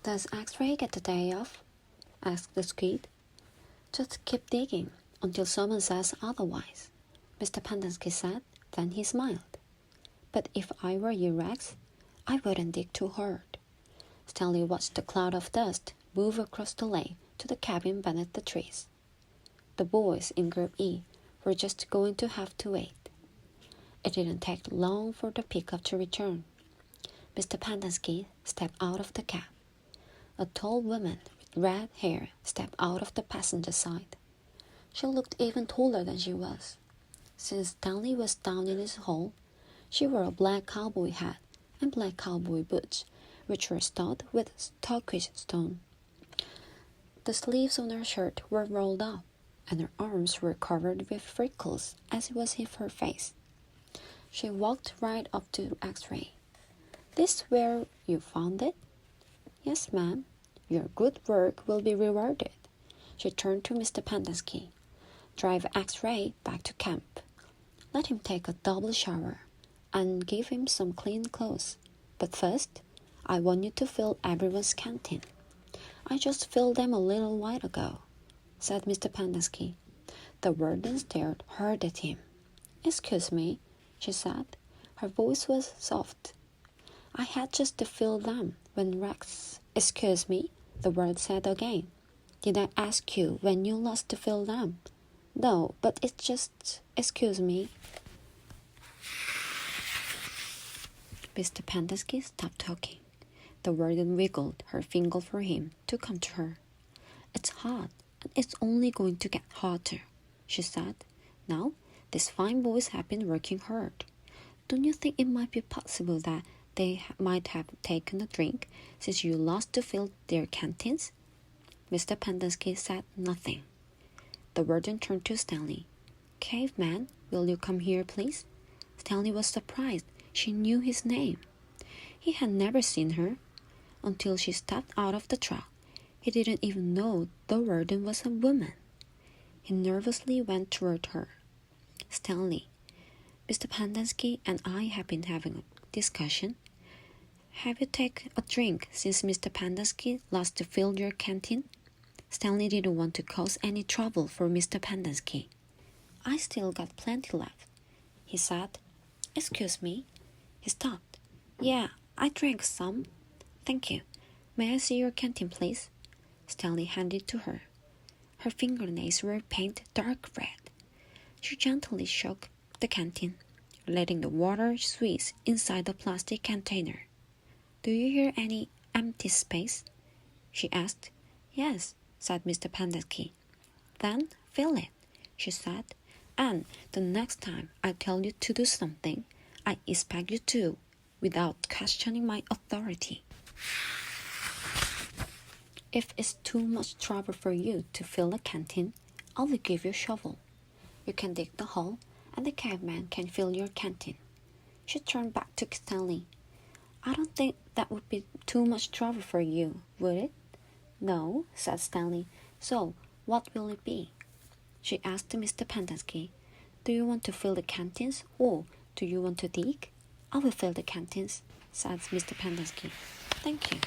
Does X-Ray get the day off? Asked the squid. Just keep digging until someone says otherwise, Mr. Pendanski said. Then he smiled. But if I were you, Rex, I wouldn't dig too hard. Stanley watched the cloud of dust move across the lake to the cabin beneath the trees. The boys in Group E were just going to have to wait. It didn't take long for the pickup to return. Mr. Pendanski stepped out of the cab. A tall woman with red hair stepped out of the passenger side. She looked even taller than she was. Since Stanley was down in his hole, she wore a black cowboy hat and black cowboy boots, which were studded with turquoise stone. The sleeves on her shirt were rolled up, and her arms were covered with freckles as was if her face. She walked right up to X-Ray. "This where you found it?" "Yes, ma'am. Your good work will be rewarded." She turned to Mr. Pendanski. "Drive X-Ray back to camp. Let him take a double shower, and give him some clean clothes. But first, I want you to fill everyone's canteen." "I just filled them a little while ago," said Mr. Pendanski. The warden stared hard at him. "Excuse me," she said. Her voice was soft. "I had just to fill them when Rex—" "Excuse me," the warden said again. "Did I ask you when you last to fill them?" "No, but it's just— excuse me." Mr. Pendanski stopped talking. The warden wiggled her finger for him to come to her. "It's hot, and it's only going to get hotter," she said. "Now, these fine boys have been working hard. Don't you think it might be possible that they might have taken a drink since you lost to fill their canteens?" Mr. Pendanski said nothing. The warden turned to Stanley. "Caveman, will you come here, please?" Stanley was surprised. She knew his name. He had never seen her until she stepped out of the truck. He didn't even know the warden was a woman. He nervously went toward her. "Stanley, Mr. Pendanski and I have been having a discussion. Have you taken a drink since Mr. Pendanski last filled your canteen?" Stanley didn't want to cause any trouble for Mr. Pendanski. "I still got plenty left," he said. "Excuse me." He stopped. "Yeah, I drank some. Thank you. May I see your canteen, please?" Stanley handed it to her. Her fingernails were painted dark red. She gently shook the canteen, letting the water squeeze inside the plastic container. "Do you hear any empty space?" she asked. "Yes," said Mr. Pendanski. "Then fill it," she said. "And the next time I tell you to do something, I expect you to, without questioning my authority. If it's too much trouble for you to fill a canteen, I will give you a shovel. You can dig the hole, and the caveman can fill your canteen." She turned back to Stanley. "I don't think that would be too much trouble for you, would it?" "No," said Stanley. "So, what will it be?" She asked Mr. Pendanski. "Do you want to fill the canteens, or do you want to dig?" "I will fill the canteens," said Mr. Pendanski. "Thank you."